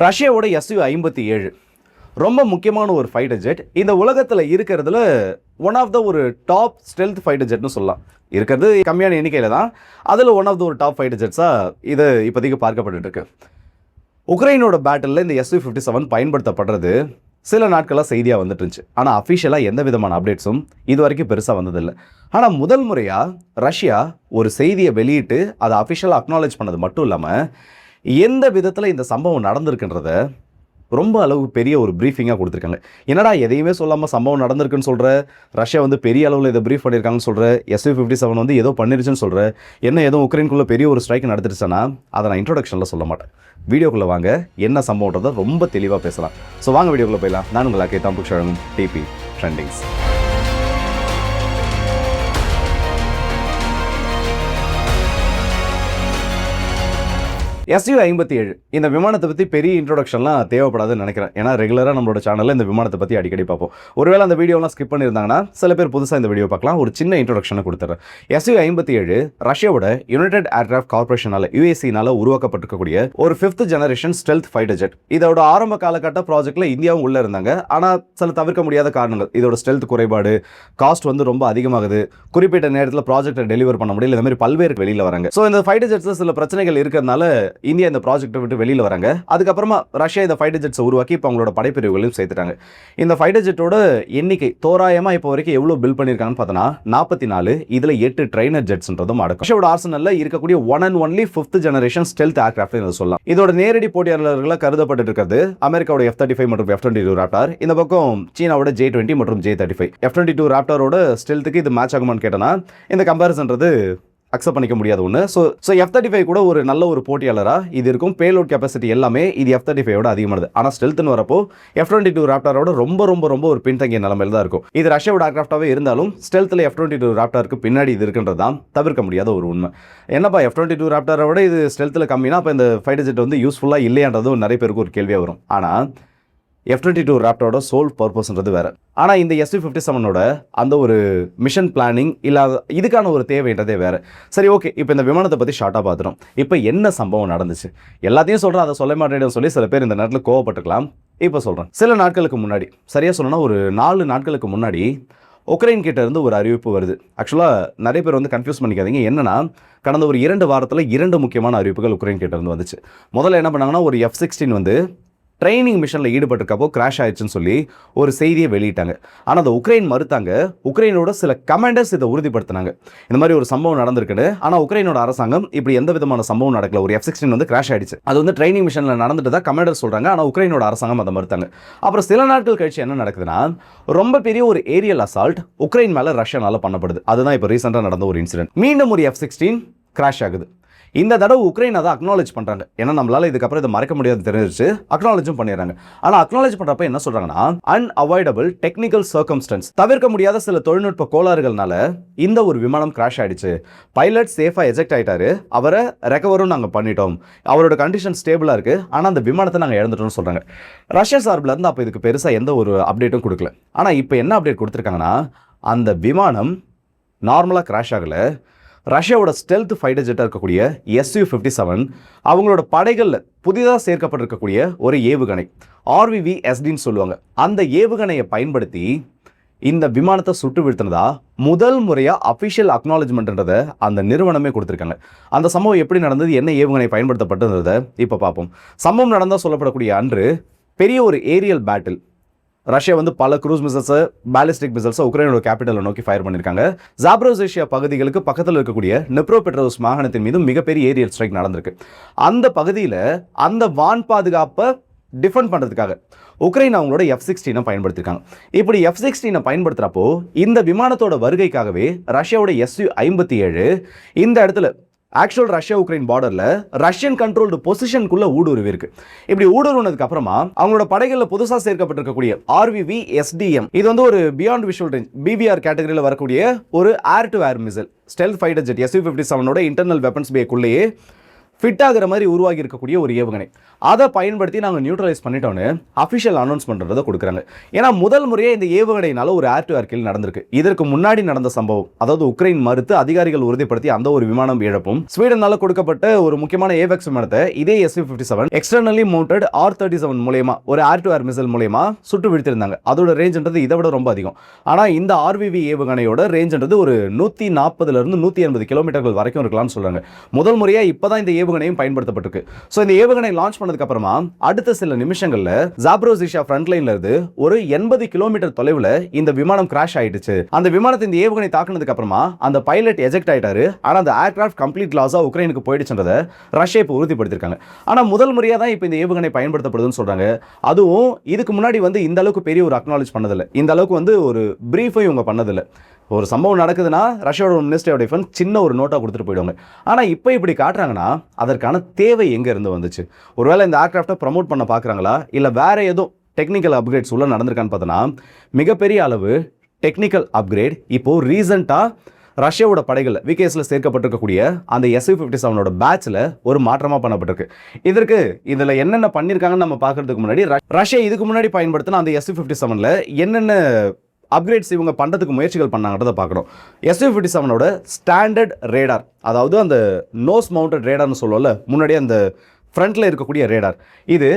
ரஷ்யாவோட Su-57 ரொம்ப முக்கியமான ஒரு ஃபைட்டர் ஜெட். இந்த உலகத்தில் இருக்கிறதுல ஒன் ஆஃப் த ஒரு டாப் ஸ்டெல்த் ஃபைட்டர் ஜெட்னு சொல்லலாம். இருக்கிறது கம்மியான எண்ணிக்கையில் தான். அதில் ஒன் ஆஃப் த ஒரு டாப் ஃபைட்டர் ஜெட்ஸாக இது இப்போதைக்கு பார்க்கப்பட்டு இருக்கு. உக்ரைனோட பேட்டிலில் இந்த Su-57 பயன்படுத்தப்படுறது சில நாட்களாக செய்தியாக வந்துட்டு இருந்துச்சு. ஆனால் அஃபிஷியலாக எந்த விதமான அப்டேட்ஸும் இது வரைக்கும் பெருசாக வந்ததில்லை. ஆனால் முதல் முறையாக ரஷ்யா ஒரு செய்தியை வெளியிட்டு அதை அஃபிஷியலாக அக்னாலேஜ் பண்ணது மட்டும் இல்லாமல் எந்த விதத்தில் இந்த சம்பவம் நடந்திருக்குன்றத ரொம்ப அளவு பெரிய ஒரு ப்ரீஃபிங்காக கொடுத்துருக்காங்க. என்னடா எதையுமே சொல்லாமல் சம்பவம் நடந்திருக்குன்னு சொல்கிற, ரஷ்யா பெரிய அளவில் இதை ப்ரீஃப் பண்ணியிருக்காங்கன்னு சொல்கிற, Su-57 ஏதோ பண்ணிருச்சுன்னு சொல்கிற, என்ன ஏதோ உக்ரைனுக்குள்ளே பெரிய ஒரு ஸ்ட்ரைக் நடந்துருச்சுன்னா அதை நான் இன்ட்ரோடக்ஷனில் சொல்ல மாட்டேன். வீடியோக்குள்ளே வாங்க, என்ன சம்பவன்றதை ரொம்ப தெளிவாக பேசலாம். ஸோ வாங்க வீடியோக்குள்ளே போயிடலாம். நான் உங்கள் அக்கே தாம்புக்ஷழகும் டிபி ட்ரெண்டிங்ஸ். Su-57 இந்த விமானத்தை பற்றி பெரிய இன்ட்ரோடக்ஷன்லாம் தேவைப்படாதுன்னு நினைக்கிறேன். ஏன்னா ரெகுலராக நம்மளோட சேனலில் இந்த விமானத்தை பற்றி அடிக்கடி பார்ப்போம். ஒருவேளை அந்த வீடியோலாம் ஸ்கிப் பண்ணியிருந்தாங்கன்னா சில பேர் புதுசாக இந்த வீடியோ பார்க்கலாம். ஒரு சின்ன இன்ட்ரோடக்ஷனை கொடுத்துறேன். Su-57 ரஷ்யாவோட யுனைடெட் ஏர்கிராஃப்ட் கார்பரேஷனால் UAC உருவாக்கப்பட்டிருக்கக்கூடிய ஒரு 5th generation stealth fighter jet. இதோட ஆரம்ப காலகட்ட ப்ராஜெக்டில் இந்தியாவும் உள்ளே இருந்தாங்க. ஆனால் சில தவிர்க்க முடியாத காரணங்கள், இதோட ஸ்டெல்த் குறைபாடு, காஸ்ட் ரொம்ப அதிகமாகுது, குறிப்பிட்ட நேரத்தில் ப்ராஜெக்டை டெலிவர் பண்ண முடியல, இந்த மாதிரி பல்வேறு வெளியில் வராங்க. ஸோ இந்த ஃபைட்டர் ஜெட்ஸில் சில பிரச்சனைகள் இருக்கிறதுனால இந்தியா இந்த ப்ராஜெக்ட்டை விட்டு வெளியில் வராங்க. அதுக்கப்புறமா ரஷ்யா இந்த ஃபைட்டர் ஜெட்ஸை உருவாக்கி இப்போ அவங்களோட படைப்பிரிவுகளையும் சேர்த்துட்டாங்க. இந்த ஃபைட்டர் ஜெட்டோட எண்ணிக்கை தோராயமாக இப்போ வரைக்கும் எவ்வளோ பில் பண்ணியிருக்காங்கன்னு பார்த்தோன்னா 44, இதில் 8 ட்ரைனர் ஜெட்ஸ்ன்றதும் அடக்கும். ரஷ்யாவோட ஆர்சனலில் இருக்கக்கூடிய one and only 5th generation stealth aircraft சொல்லலாம். இதோட நேரடி போட்டியாளர்களாக கருதப்பட்டு இருக்கிறது அமெரிக்காவோட F-35 மற்றும் F-22 ராப்டார். இந்த பக்கம் சீனாவோட J-20 மற்றும் J-35. F-22 ராப்டாரோட ஸ்டெல்த்துக்கு இது மேட்ச் ஆகுமான்னு கேட்டனா இந்த கம்பேரிசன்றது அக்செப்ட் பண்ணிக்க முடியாத ஒன்று. ஸோ F-35 கூட ஒரு நல்ல ஒரு போட்டியாளராக இது இருக்கும். பேலோட் கெப்பாசிட்டி எல்லாமே இது F-35 அதிகமானது. ஆனால் ஸ்டெல்த்னு வரப்போ F-22 ராப்டாரோட ரொம்ப ஒரு பின்தங்கிய நிலைமையில் தான் இருக்கும். இது ரஷ்யாவோட ஏர்கிராஃப்டாகவே இருந்தாலும் ஸ்டெல்த்தில் F-22 ராப்டாருக்கு பின்னாடி இது இருக்குன்றது தான் தவிர்க்க முடியாத ஒரு உண்மை. என்னப்பா F-22 ராப்டாரோட இது ஸ்டெல்த்தில் கம்மினா அப்போ இந்த ஃபைட்டர் ஜெட் யூஸ்ஃபுல்லாக இல்லையான்றது நிறைய பேருக்கு ஒரு கேள்வியாக வரும். ஆனால் F-22 ராப்டாரோட சோல் பர்பஸ்ன்றது வேறு. ஆனால் இந்த Su-57 அந்த ஒரு மிஷன் பிளானிங் இல்லாத இதுக்கான ஒரு தேவைன்றதே வேறு. சரி, ஓகே, இப்போ இந்த விமானத்தை பற்றி ஷார்ட்டாக பார்த்துட்டோம். இப்போ என்ன சம்பவம் நடந்துச்சு எல்லாத்தையும் சொல்கிறேன். அதை சொல்ல மாட்டேன்னு சொல்லி சில பேர் இந்த நேரத்தில் கோவப்பட்டுக்கலாம். இப்போ சொல்கிறேன். சில நாட்களுக்கு முன்னாடி, சரியாக சொல்லணும்னா ஒரு 4 நாட்களுக்கு முன்னாடி உக்ரைன் கிட்ட இருந்து ஒரு அறிவிப்பு வருது. ஆக்சுவலாக நிறைய பேர் கன்ஃபியூஸ் பண்ணிக்காதீங்க. என்னன்னா, கடந்த ஒரு 2 வாரத்தில் 2 முக்கியமான அறிவிப்புகள் உக்ரைன் கிட்ட இருந்து வந்துச்சு. முதல்ல என்ன பண்ணாங்கன்னா, ஒரு F-16 ட்ரைனிங் மிஷனில் ஈடுபட்டிருக்கப்போ கிராஷ் ஆயிடுச்சுன்னு சொல்லி ஒரு செய்தியை வெளியிட்டாங்க. ஆனால் அதை உக்ரைன் மறுத்தாங்க. உக்ரைனோட சில கமாண்டர்ஸ் இதை உறுதிப்படுத்தினாங்க, இந்த மாதிரி ஒரு சம்பவம் நடந்திருக்குன்னு. ஆனால் உக்ரைனோட அரசாங்கம் இப்படி எந்த விதமான சம்பவம் நடக்கல, ஒரு F-16 கிராஷ் ஆயிடுச்சு, அது ட்ரைனிங் மிஷனில் நடந்துட்டு தான் கமாண்டர் சொல்கிறாங்க. ஆனால் உக்ரைனோட அரசாங்கம் அதை மறுத்தாங்க. அப்புறம் சில நாட்கள் கழிச்சு என்ன நடக்குதுன்னா, ரொம்ப பெரிய ஒரு ஏரியல் அசால்ட் உக்ரைன் மேலே ரஷ்யானால பண்ணப்படுது. அதுதான் இப்போ ரீசெண்டாக நடந்த ஒரு இன்சிடென்ட். மீண்டும் ஒரு F-16 கிராஷ் ஆகுது. இந்த தடவை உக்ரைன் அதை அக்னாலேஜ் பண்ணுறாங்க. ஏன்னா நம்மளால இதுக்கப்புறம் இதை மறக்க முடியாது தெரிஞ்சிருச்சு, அக்னாலேஜும் பண்ணிடுறாங்க. ஆனால் அக்னாலேஜ் பண்ணுறப்ப என்ன சொல்கிறாங்கன்னா, அன்அவாய்டபிள் டெக்னிக்கல் சர்க்கம்ஸ்டன்ஸ், தவிர்க்க முடியாத சில தொழில்நுட்ப கோளாறுகள்னால இந்த ஒரு விமானம் கிராஷ் ஆயிடுச்சு. பைலட் சேஃபாக எஜெக்ட் ஆகிட்டாரு, அவரை ரெக்கவரும் நாங்கள் பண்ணிட்டோம், அவரோட கண்டிஷன் ஸ்டேபிளாக இருக்குது, ஆனால் அந்த விமானத்தை நாங்கள் இழந்துட்டோம்னு சொல்கிறாங்க. ரஷ்யா சார்பில் இருந்து அப்போ இதுக்கு பெருசாக எந்த ஒரு அப்டேட்டும் கொடுக்கல. ஆனால் இப்போ என்ன அப்டேட் கொடுத்துருக்காங்கன்னா, அந்த விமானம் நார்மலாக கிராஷ் ஆகலை. ரஷ்யாவோட ஸ்டெல்த் ஃபைட்டர் ஜெட்டாக இருக்கக்கூடிய Su-57 அவங்களோட படைகளில் புதிதாக சேர்க்கப்பட்டிருக்கக்கூடிய ஒரு ஏவுகணை RVV-SDன்னு சொல்லுவாங்க. அந்த ஏவுகணையை பயன்படுத்தி இந்த விமானத்தை சுட்டு வீழ்த்தினதா முதல் முறையாக அஃபிஷியல் அக்னாலஜ்மெண்ட்ன்றதை அந்த நிறுவனமே கொடுத்துருக்காங்க. அந்த சம்பவம் எப்படி நடந்தது, என்ன ஏவுகணை பயன்படுத்தப்பட்டதை இப்போ பார்ப்போம். சம்பவம் நடந்தால் சொல்லப்படக்கூடிய அன்று பெரிய ஒரு ஏரியல் பேட்டில். ரஷ்யா பல க்ரூஸ் மிசைல்ஸை, பாலிஸ்டிக் மிசைல்ஸை உக்ரைனோட கேபிட்டலை நோக்கி ஃபயர் பண்ணியிருக்காங்க. ஜாப்ரோசியா பகுதிகளுக்கு பக்கத்தில் இருக்கக்கூடிய நெப்ரோபெட்ரோஸ் மாகாணத்தின் மீதும் மிகப்பெரிய ஏரியல் ஸ்ட்ரைக் நடந்திருக்கு. அந்த பகுதியில் அந்த வான் பாதுகாப்பை டிஃபெண்ட் பண்ணுறதுக்காக உக்ரைன் அவங்களோட F-16 பயன்படுத்தியிருக்காங்க. இப்படி F-16 பயன்படுத்துகிறப்போ இந்த விமானத்தோட வருகைக்காகவே ரஷ்யாவோட Su-57 இந்த இடத்துல ஆக்சுவல் ரஷ்யா உக்ரைன் பார்டரில் ரஷ்யன் கண்ட்ரோல்டு பொசிஷனுக்குள்ள ஊடுருவி இருக்கு. இப்படி ஊடுருவினதுக்கு அப்புறமா அவங்களோட படைகளில் புதுசாக சேர்க்கப்பட்டிருக்கக்கூடிய RVV-SDM இது ஒரு பியாண்ட் விஷுவல் ரேஞ்ச் BVR கேட்டகரியில் வரக்கூடிய ஒரு air to air missile stealth fighter jet Su-57 internal weapons பேக்குள்ளேயே ஃபிட் ஆகிற மாதிரி உருவாகி இருக்கக்கூடிய ஒரு ஏவுகணை. அதை பயன்படுத்தி நாங்கள் நியூட்ரலைஸ் பண்ணிட்டோன்னு அஃபிஷியல் அனௌன்ஸ்மெண்ட்ன்றதை கொடுக்குறாங்க. ஏன்னா முதல் முறையே இந்த ஏவுகணையினால ஒரு ஏர் டு ஏர் கில் நடந்திருக்கு. இதற்கு முன்னாடி நடந்த சம்பவம், அதாவது உக்ரைன் மறுத்து அதிகாரிகள் உறுதிப்படுத்தி அந்த ஒரு விமானம் இழப்பும், ஸ்வீடனால கொடுக்கப்பட்ட ஒரு முக்கியமான ஏவெக்ஸ் விமானத்தை இதே Su-57 எக்ஸ்டர்னலி மவுண்டட் R-37 மூலமா ஒரு ஏர் டு ஏர் மிசைல் மூலமா சுட்டு வீழ்த்திருந்தாங்க. அதோட ரேஞ்ச்ன்றது இதை விட ரொம்ப அதிகம். ஆனால் இந்த RVV ஏவுகணையோட ரேஞ்ச்ன்றது ஒரு 140 இருந்து 180 கிலோமீட்டர்கள் வரைக்கும் இருக்கலாம்னு சொல்றாங்க. முதல் முறையா இப்பதான் இந்த ஏவுகணையும் பயன்படுத்தப்பட்டிருக்கு. ஸோ இந்த ஏவுகணை லான்ச் பண்ணதுக்கு அப்புறமா அடுத்த சில நிமிஷங்கள்ல ஜாப்ரோசிஷா ஃப்ரண்ட் லைன்ல இருந்து ஒரு 80 கிலோமீட்டர் தொலைவில் இந்த விமானம் கிராஷ் ஆயிடுச்சு. அந்த விமானத்தை இந்த ஏவுகணை தாக்குனதுக்கு அப்புறமா அந்த பைலட் எஜெக்ட் ஆயிட்டாரு. ஆனால் அந்த ஏர்கிராஃப்ட் கம்ப்ளீட் லாஸா உக்ரைனுக்கு போயிடுச்சுன்றதை ரஷ்யா இப்போ உறுதிப்படுத்திருக்காங்க. ஆனால் முதல் முறையாக தான் இப்போ இந்த ஏவுகணை பயன்படுத்தப்படுதுன்னு சொல்றாங்க. அதுவும் இதுக்கு முன்னாடி இந்த அளவுக்கு பெரிய ஒரு அக்னாலேஜ் பண்ணதில்லை, இந்த அளவுக்கு ஒரு பிரீஃபையும் இவங்க பண்ணதில்லை. ஒரு சம்பவம் நடக்குதுன்னா ரஷ்யாவோட மினிஸ்ட்ரி ஆஃப் டிஃபென்ஸ் சின்ன ஒரு நோட்டாக கொடுத்துட்டு போயிடுவாங்க. ஆனால் இப்போ இப்படி காட்டுறாங்கன்னா அதற்கான தேவை எங்கே இருந்து வந்துச்சு? ஒருவேளை இந்த ஏர்கிராஃப்டை ப்ரமோட் பண்ண பார்க்குறாங்களா, இல்லை வேற ஏதோ டெக்னிக்கல் அப்கிரேட்ஸ் உள்ள நடந்திருக்கான்னு பார்த்தோன்னா மிகப்பெரிய அளவு டெக்னிக்கல் அப்கிரேட் இப்போது ரீசெண்டாக ரஷ்யாவோட படைகள் விகேஎஸ்ல சேர்க்கப்பட்டிருக்கக்கூடிய அந்த Su-57 பேட்ச்ல ஒரு மாற்றமாக பண்ணப்பட்டிருக்கு. இதில் என்னென்ன பண்ணியிருக்காங்கன்னு நம்ம பார்க்கறதுக்கு முன்னாடி ரஷ்யா இதுக்கு முன்னாடி பயன்படுத்தின அந்த Su-57 என்னென்ன அப்கிரேட்ஸ் இவங்க பண்ணுறதுக்கு முயற்சிகள் பண்ணாங்கன்றதை பார்க்கணும். Su-57 ஸ்டாண்டர்ட் ரேடார், அதாவது அந்த நோஸ் மவுண்டட் ரேடார்னு சொல்லுவோம்ல, முன்னாடியே அந்த ஃப்ரண்ட்ல இருக்கக்கூடிய ரேடார், இது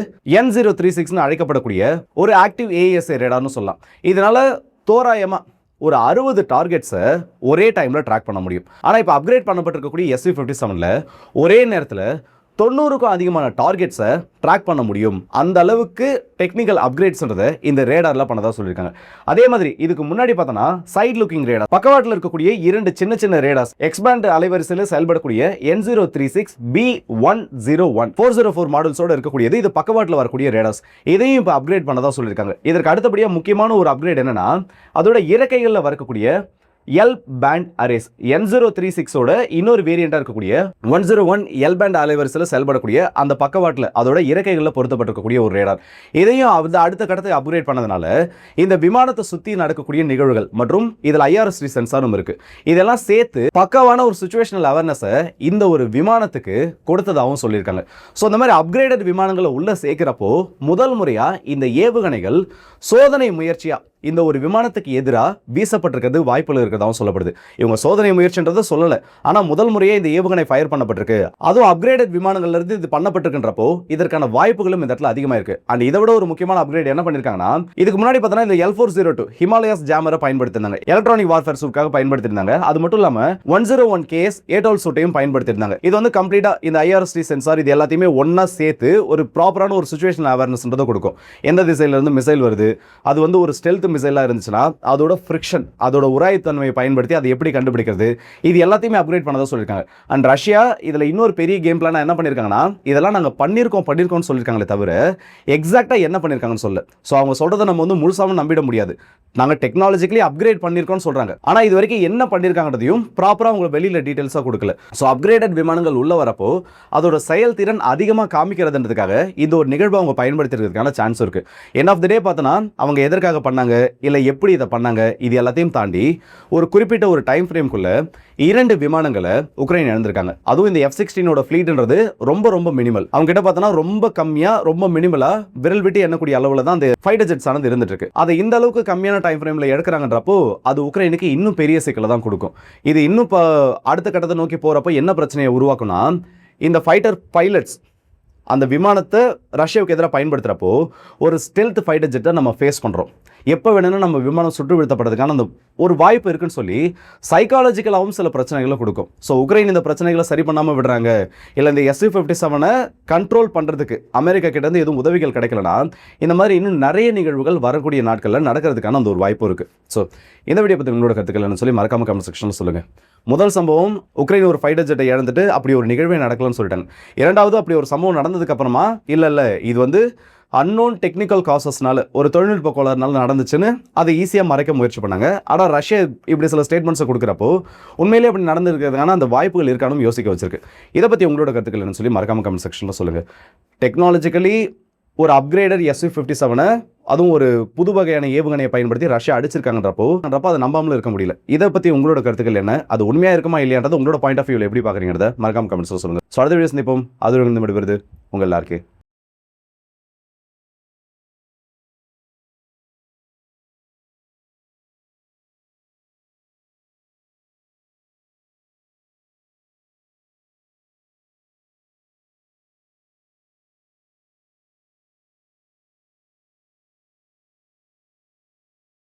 N036 அழைக்கப்படக்கூடிய ஒரு ஆக்டிவ் AESA ரேடார்னு சொல்லலாம். இதனால தோராயமாக ஒரு 60 டார்கெட்ஸை ஒரே டைமில் ட்ராக் பண்ண முடியும். ஆனால் இப்போ அப்கிரேட் பண்ணப்பட்டிருக்கக்கூடிய Su-57 ஒரே நேரத்தில் 90க்கும் அதிகமான டார்கெட்ஸை ட்ராக் பண்ண முடியும். அந்த அளவுக்கு டெக்னிக்கல் அப்கிரேட்ஸ்ன்றதை இந்த ரேடாரில் பண்ணதாக சொல்லியிருக்காங்க. அதே மாதிரி இதுக்கு முன்னாடி பார்த்தோன்னா சைட் லுக்கிங் ரேடார், பக்கவாட்டில் இருக்கக்கூடிய 2 சின்ன சின்ன ரேடார்ஸ், எக்ஸ்பேண்ட் அலைவரிசையில் செயல்படக்கூடிய N036 B101 404 மாடல்ஸோடு இருக்கக்கூடியது. இது பக்கவாட்டில் வரக்கூடிய ரேடார்ஸ், இதையும் இப்போ அப்கிரேட் பண்ணதாக சொல்லியிருக்காங்க. இதற்கு அடுத்தபடியாக முக்கியமான ஒரு அப்கிரேட் என்னன்னா, அதோட இறக்கைகளில் வரக்கூடிய எல் பேண்ட் அரேஸ், N036 இன்னொரு வேரியண்டாக இருக்கக்கூடிய 101 எல் பேண்ட் அலைவரிசையில் செயல்படக்கூடிய அந்த பக்கவாட்டில் அதோட இறக்கைகளில் பொருத்தப்பட்டிருக்கக்கூடிய ஒரு ரேடார். இதையும் அடுத்த கட்டத்தை அப்கிரேட் பண்ணதுனால இந்த விமானத்தை சுற்றி நடக்கக்கூடிய நிகழ்வுகள் மற்றும் இதில் IRST சென்சாரும் இருக்கு. இதெல்லாம் சேர்த்து பக்கவான ஒரு சிச்சுவேஷனல் அவேர்னஸை இந்த ஒரு விமானத்துக்கு கொடுத்ததாகவும் சொல்லியிருக்காங்க. ஸோ இந்த மாதிரி அப்கிரேடட் விமானங்களை உள்ள சேர்க்கிறப்போ முதல் முறையாக இந்த ஏவுகணைகள் சோதனை முயற்சியாக இந்த ஒரு விமானத்துக்கு எதிராக வீசப்பட்டிருக்கிறது வாய்ப்புகள் இருக்கிறதாவும் சொல்லப்படுது. இவங்க சோதனை முயற்சின்றதை சொல்லலை, ஆனால் முதல் முறையே இந்த ஏவுகணை ஃபயர் பண்ணப்பட்டிருக்கு, அதுவும் அப்கிரேடட் விமானங்கள்ல இருந்து இது பண்ணப்பட்டிருக்கின்றப்போ இதற்கான வாய்ப்புகளும் இந்த இடத்துல அதிகமாக இருக்கு. அண்ட் இதை விட ஒரு முக்கியமான அப்கிரேட் என்ன பண்ணிருக்காங்கன்னா, இதுக்கு முன்னாடி பார்த்தோன்னா இந்த L402 ஹிமாலயாஸ் ஜாமரை பயன்படுத்திருந்தாங்க, எலக்ட்ரானிக் வார்ஃபேர் சூட்காக பயன்படுத்திருந்தாங்க. அது மட்டும் இல்லாமல் 101 KS ஏட்டோல் சூட்டையும் பயன்படுத்தியிருந்தாங்க. இது கம்ப்ளீட்டா இந்த IRST சென்சார் இது எல்லாத்தையுமே ஒன்னா சேர்த்து ஒரு ப்ராப்பரான ஒரு சிச்சுவேஷன் அவேர்னஸ்ன்றதை கொடுக்கும். எந்த திசையில இருந்து மிசைல் வருது, அது ஒரு ஸ்டெல்த் மிசைலா இருந்துச்சுன்னா அதோட ஃப்ரிக்ஷன், அதோட உராய்த்தன்மையை பயன்படுத்தி அதை எப்படி கண்டுபிடிக்கிறது, இது எல்லாத்தையுமே அப்கிரேட் பண்ணதா சொல்லியிருக்காங்க. அண்ட் ரஷ்யா இதுல இன்னொரு பெரிய கேம் பிளான் என்ன பண்ணிருக்காங்கன்னா, இதெல்லாம் நாங்க பண்ணிருக்கோம்னு சொல்லியிருக்காங்களே தவிர எக்ஸாக்டா என்ன பண்ணிருக்காங்கன்னு சொல்ல. ஸோ அவங்க சொல்றதை நம்ம முழுசாவும் நம்பிட முடியாது. நாங்க டெக்னாலஜிக்கலி அப்கிரேட் பண்ணிருக்கோம்னு சொல்றாங்க, ஆனா இது வரைக்கும் என்ன பண்ணிருக்காங்கன்றதையும் ப்ராப்பரா உங்களுக்கு வெளியில டீடைல்ஸா கொடுக்கல. ஸோ அப்கிரேடட் விமானங்கள் உள்ள வரப்போ அதோட செயல்திறன் அதிகமாக காமிக்கிறதுன்றதுக்காக இந்த ஒரு நிகழ்வை அவங்க பயன்படுத்திருக்கிறதுக்கான சான்ஸ் இருக்கு. எண்ட் ஆஃப் த டே பார்த்தோன்னா அவங்க எதற்காக பண்ணாங்க, இல்லை எப்படி இதை பண்ணாங்க, இது எல்லாத்தையும் தாண்டி ஒரு குறிப்பிட்ட ஒரு டைம் ஃப்ரேம்குள்ள 2 விமானங்களை உக்ரைன் இழந்திருக்காங்க. அதுவும் இந்த F-16 ஃப்ளீட்ன்றது ரொம்ப ரொம்ப மினிமல். அவங்க கிட்ட பார்த்தோன்னா ரொம்ப கம்மியா, ரொம்ப மினிமலா விரல் விட்டு எண்ணக்கூடிய அளவில் தான் அந்த ஃபைட்டர் ஜெட்ஸ் ஆனது இருந்துட்டு இருக்கு. அதை இந்த அளவுக்கு கம்மியான டைம் ஃப்ரேம்ல எடுக்கிறாங்கன்றப்போ அது உக்ரைனுக்கு இன்னும் பெரிய சிக்கலை தான் கொடுக்கும். இது இன்னும் அடுத்த கட்டத்தை நோக்கி போறப்போ என்ன பிரச்சனையை உருவாக்கும்னா, இந்த ஃபைட்டர் பைலட்ஸ் அந்த விமானத்தை ரஷ்யாவுக்கு எதிராக பயன்படுத்துகிறப்போ ஒரு ஸ்டெல்த் ஃபைட்டர் ஜெட்டை நம்ம ஃபேஸ் பண்ணுறோம். எப்போ வேணும்னா நம்ம விமானம் சுட்டு வீழ்த்தப்படுறதுக்கான அந்த ஒரு வாய்ப்பு இருக்குன்னு சொல்லி சைக்காலஜிக்கலாகவும் சில பிரச்சனைகளை கொடுக்கும். ஸோ உக்ரைன் இந்த பிரச்சனைகளை சரி பண்ணாமல் விடுறாங்க, இல்லை இந்த Su-57 கண்ட்ரோல் பண்ணுறதுக்கு அமெரிக்கா கிட்டேருந்து எதுவும் உதவிகள் கிடைக்கலனா இந்த மாதிரி இன்னும் நிறைய நிகழ்வுகள் வரக்கூடிய நாட்களில் நடக்கிறதுக்கான அந்த ஒரு வாய்ப்பு இருக்குது. ஸோ இந்த வீடியோ பற்றி உங்களோட கருத்துக்கள் என்ன சொல்லி மறக்காம கமெண்ட் செக்ஷனில் சொல்லுங்கள். முதல் சம்பவம் உக்ரைன் ஒரு ஃபைட்டர் ஜெட்டை இழந்துட்டு அப்படி ஒரு நிகழ்வே நடக்கலன்னு சொல்லிட்டாங்க. இரண்டாவது அப்படி ஒரு சம்பவம் நடந்ததுக்கு அப்புறமா இல்லை இது அன்னோன் டெக்னிக்கல் காசஸ்னால ஒரு தொழில்நுட்ப கோளாறுனால நடந்துச்சுன்னு அதை ஈஸியாக மறைக்க முயற்சி பண்ணாங்க. ஆனால் ரஷ்யா இப்படி சில ஸ்டேட்மெண்ட்ஸை கொடுக்குறப்போ உண்மையிலே அப்படி நடந்திருக்கிறதுக்கான அந்த வாய்ப்புகள் இருக்கானும் யோசிக்க வச்சிருக்கு. இதை பற்றி உங்களோட கருத்துக்கள் என்ன சொல்லி மறக்காம கமெண்ட் செக்ஷனில் சொல்லுங்கள். டெக்னாலஜிக்கலி ஒரு அப்கிரேடர் Su-57 அதுவும் ஒரு புது வகையான ஏவுகணையை பயன்படுத்தி ரஷ்யா அடிச்சிருக்காங்கன்றப்போ அதை நம்பாமலும் இருக்க முடியல. இதை பற்றி உங்களோட கருத்துக்கள் என்ன, அது உண்மையாக இருக்குமா இல்லையான்றது உங்களோட பாயிண்ட் ஆஃப் வியூவில் எப்படி பார்க்குறீங்கிறத மறக்காம கமெண்ட்ஸில் சொல்லுங்கள். ஸோ அடுத்த வீடியோ சந்திப்போம். அது விடுவது உங்கள் எல்லாருக்கே